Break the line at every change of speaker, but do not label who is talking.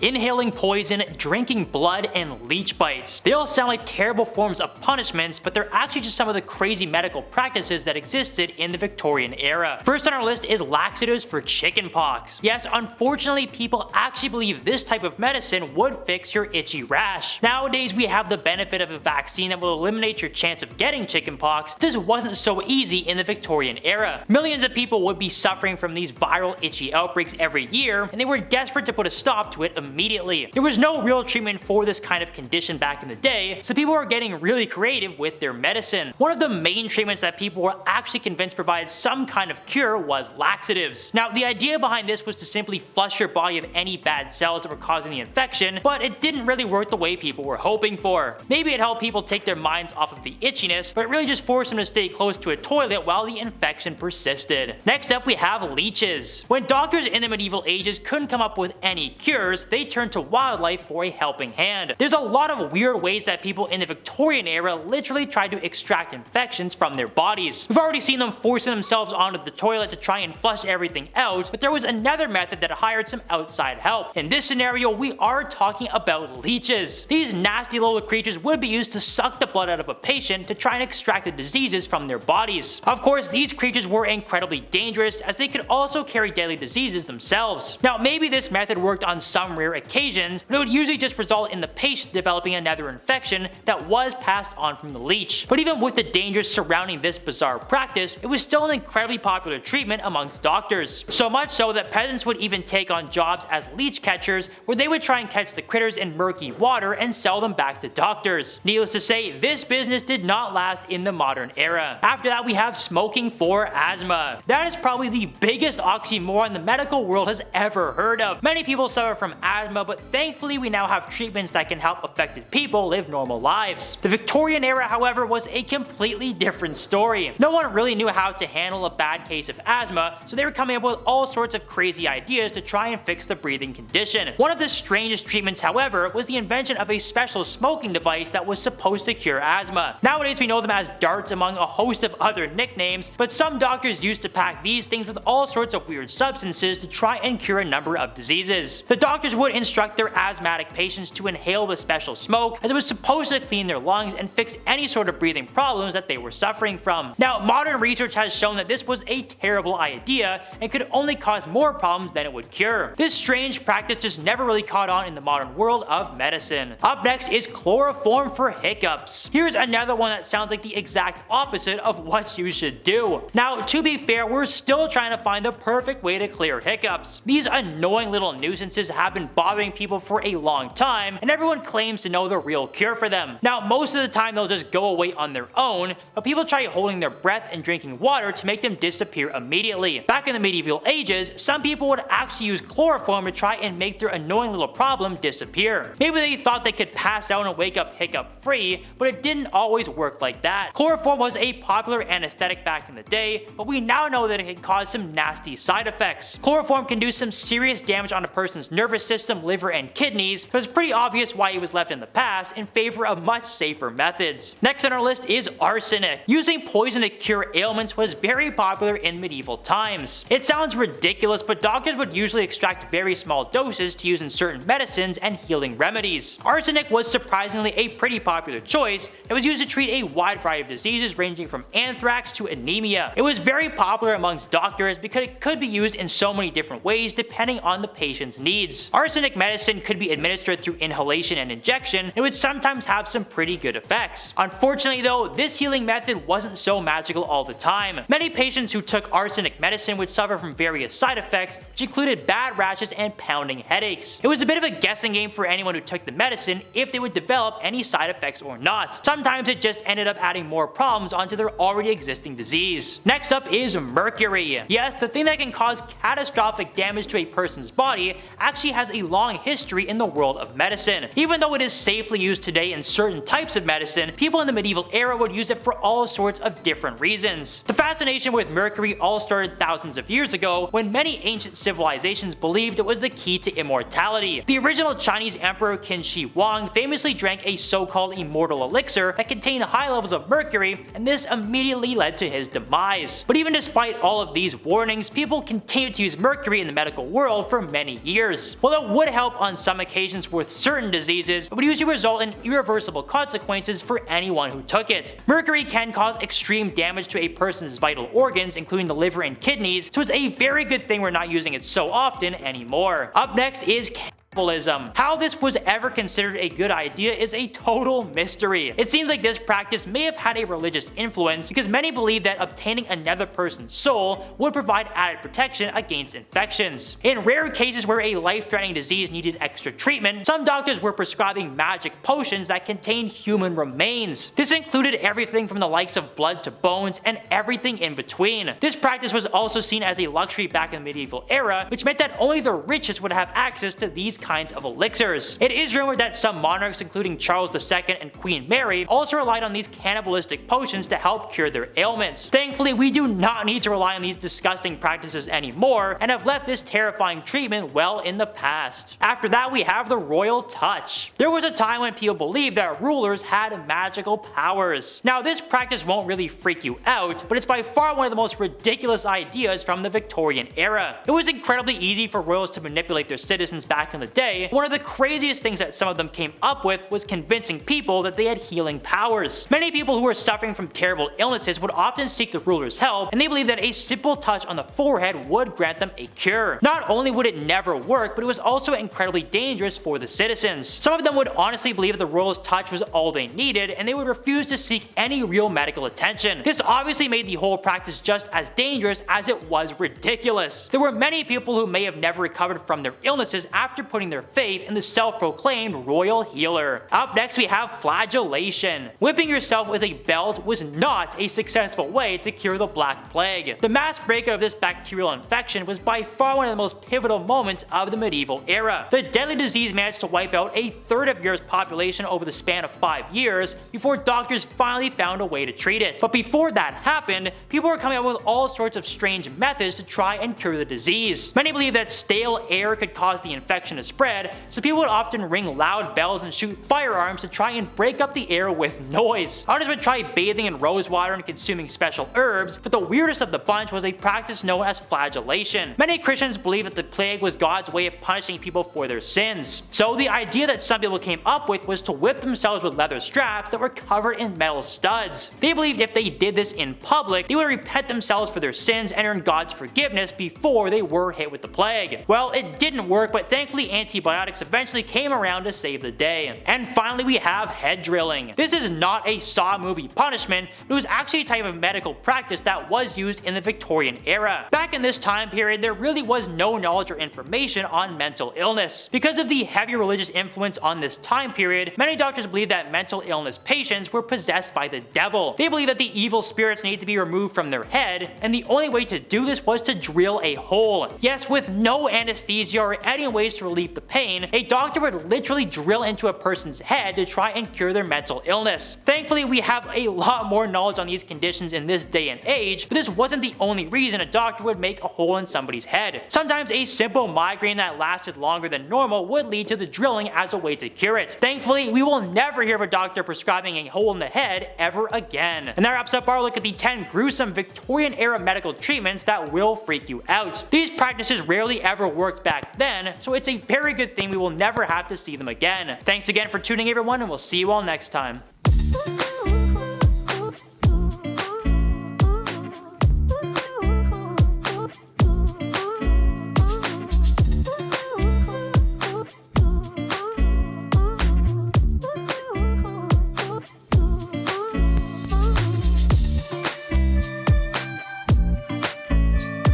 Inhaling poison, drinking blood, and leech bites. They all sound like terrible forms of punishments, but they're actually just some of the crazy medical practices that existed in the Victorian era. First on our list is laxatives for chickenpox. Yes, unfortunately, people actually believe this type of medicine would fix your itchy rash. Nowadays, we have the benefit of a vaccine that will eliminate your chance of getting chickenpox. This wasn't so easy in the Victorian era. Millions of people would be suffering from these viral itchy outbreaks every year, and they were desperate to put a stop to it immediately. There was no real treatment for this kind of condition back in the day, so people were getting really creative with their medicine. One of the main treatments that people were actually convinced provided some kind of cure was laxatives. Now, the idea behind this was to simply flush your body of any bad cells that were causing the infection, but it didn't really work the way people were hoping for. Maybe it helped people take their minds off of the itchiness, but it really just forced them to stay close to a toilet while the infection persisted. Next up, we have leeches. When doctors in the medieval ages couldn't come up with any cures, they turned to wildlife for a helping hand. There's a lot of weird ways that people in the Victorian era literally tried to extract infections from their bodies. We've already seen them forcing themselves onto the toilet to try and flush everything out, but there was another method that hired some outside help. In this scenario, we are talking about leeches. These nasty little creatures would be used to suck the blood out of a patient to try and extract the diseases from their bodies. Of course, these creatures were incredibly dangerous as they could also carry deadly diseases themselves. Now, maybe this method worked on some rare occasions, but it would usually just result in the patient developing another infection that was passed on from the leech. But even with the dangers surrounding this bizarre practice, it was still an incredibly popular treatment amongst doctors. So much so that peasants would even take on jobs as leech catchers, where they would try and catch the critters in murky water and sell them back to doctors. Needless to say, this business did not last in the modern era. After that, we have smoking for asthma. That is probably the biggest oxymoron the medical world has ever heard of. Many people suffer from asthma, but thankfully we now have treatments that can help affected people live normal lives. The Victorian era, however, was a completely different story. No one really knew how to handle a bad case of asthma, so they were coming up with all sorts of crazy ideas to try and fix the breathing condition. One of the strangest treatments, however, was the invention of a special smoking device that was supposed to cure asthma. Nowadays we know them as darts among a host of other nicknames, but some doctors used to pack these things with all sorts of weird substances to try and cure a number of diseases. The doctors would instruct their asthmatic patients to inhale the special smoke, as it was supposed to clean their lungs and fix any sort of breathing problems that they were suffering from. Now, modern research has shown that this was a terrible idea and could only cause more problems than it would cure. This strange practice just never really caught on in the modern world of medicine. Up next is chloroform for hiccups. Here's another one that sounds like the exact opposite of what you should do. Now, to be fair, we're still trying to find the perfect way to clear hiccups. These annoying little nuisances have been bothering people for a long time, and everyone claims to know the real cure for them. Now, most of the time they'll just go away on their own, but people try holding their breath and drinking water to make them disappear immediately. Back in the medieval ages, some people would actually use chloroform to try and make their annoying little problem disappear. Maybe they thought they could pass out and wake up hiccup free, but it didn't always work like that. Chloroform was a popular anesthetic back in the day, but we now know that it can cause some nasty side effects. Chloroform can do some serious damage on a person's nervous system, liver, and kidneys, so it's pretty obvious why it was left in the past in favor of much safer methods. Next on our list is arsenic. Using poison to cure ailments was very popular in medieval times. It sounds ridiculous, but doctors would usually extract very small doses to use in certain medicines and healing remedies. Arsenic was surprisingly a pretty popular choice that was used to treat a wide variety of diseases ranging from anthrax to anemia. It was very popular amongst doctors because it could be used in so many different ways depending on the patient's needs. Arsenic medicine could be administered through inhalation and injection, and would sometimes have some pretty good effects. Unfortunately though, this healing method wasn't so magical all the time. Many patients who took arsenic medicine would suffer from various side effects, which included bad rashes and pounding headaches. It was a bit of a guessing game for anyone who took the medicine if they would develop any side effects or not. Sometimes it just ended up adding more problems onto their already existing disease. Next up is mercury. Yes, the thing that can cause catastrophic damage to a person's body actually has a long history in the world of medicine. Even though it is safely used today in certain types of medicine, people in the medieval era would use it for all sorts of different reasons. The fascination with mercury all started thousands of years ago when many ancient civilizations believed it was the key to immortality. The original Chinese emperor Qin Shi Huang famously drank a so-called immortal elixir that contained high levels of mercury, and this immediately led to his demise. But even despite all of these warnings, people continued to use mercury in the medical world for many years. While it would help on some occasions with certain diseases, but would usually result in irreversible consequences for anyone who took it. Mercury can cause extreme damage to a person's vital organs, including the liver and kidneys, so it's a very good thing we're not using it so often anymore. Up next is cannibalism. How this was ever considered a good idea is a total mystery. It seems like this practice may have had a religious influence because many believe that obtaining another person's soul would provide added protection against infections. In rare cases where a life-threatening disease needed extra treatment, some doctors were prescribing magic potions that contained human remains. This included everything from the likes of blood to bones and everything in between. This practice was also seen as a luxury back in the medieval era, which meant that only the richest would have access to these kinds of elixirs. It is rumored that some monarchs, including Charles II and Queen Mary, also relied on these cannibalistic potions to help cure their ailments. Thankfully, we do not need to rely on these disgusting practices anymore and have left this terrifying treatment well in the past. After that, we have the royal touch. There was a time when people believed that rulers had magical powers. Now, this practice won't really freak you out, but it's by far one of the most ridiculous ideas from the Victorian era. It was incredibly easy for royals to manipulate their citizens back in the day. One of the craziest things that some of them came up with was convincing people that they had healing powers. Many people who were suffering from terrible illnesses would often seek the ruler's help, and they believed that a simple touch on the forehead would grant them a cure. Not only would it never work, but it was also incredibly dangerous for the citizens. Some of them would honestly believe that the royal's touch was all they needed, and they would refuse to seek any real medical attention. This obviously made the whole practice just as dangerous as it was ridiculous. There were many people who may have never recovered from their illnesses after putting their faith in the self-proclaimed royal healer. Up next, we have flagellation. Whipping yourself with a belt was not a successful way to cure the Black Plague. The mass breakout of this bacterial infection was by far one of the most pivotal moments of the medieval era. The deadly disease managed to wipe out a third of Europe's population over the span of 5 years before doctors finally found a way to treat it. But before that happened, people were coming up with all sorts of strange methods to try and cure the disease. Many believed that stale air could cause the infection to spread, so people would often ring loud bells and shoot firearms to try and break up the air with noise. Others would try bathing in rose water and consuming special herbs, but the weirdest of the bunch was a practice known as flagellation. Many Christians believed that the plague was God's way of punishing people for their sins. So the idea that some people came up with was to whip themselves with leather straps that were covered in metal studs. They believed if they did this in public, they would repent themselves for their sins and earn God's forgiveness before they were hit with the plague. Well, it didn't work, but thankfully antibiotics eventually came around to save the day. And finally, we have head drilling. This is not a Saw movie punishment, but it was actually a type of medical practice that was used in the Victorian era. Back in this time period, there really was no knowledge or information on mental illness. Because of the heavy religious influence on this time period, many doctors believed that mental illness patients were possessed by the devil. They believed that the evil spirits needed to be removed from their head, and the only way to do this was to drill a hole. Yes, with no anesthesia or any ways to relieve the pain, a doctor would literally drill into a person's head to try and cure their mental illness. Thankfully, we have a lot more knowledge on these conditions in this day and age, but this wasn't the only reason a doctor would make a hole in somebody's head. Sometimes a simple migraine that lasted longer than normal would lead to the drilling as a way to cure it. Thankfully, we will never hear of a doctor prescribing a hole in the head ever again. And that wraps up our look at the 10 gruesome Victorian era medical treatments that will freak you out. These practices rarely ever worked back then, so it's a very good thing we will never have to see them again. Thanks again for tuning in, everyone, and we'll see you all next time.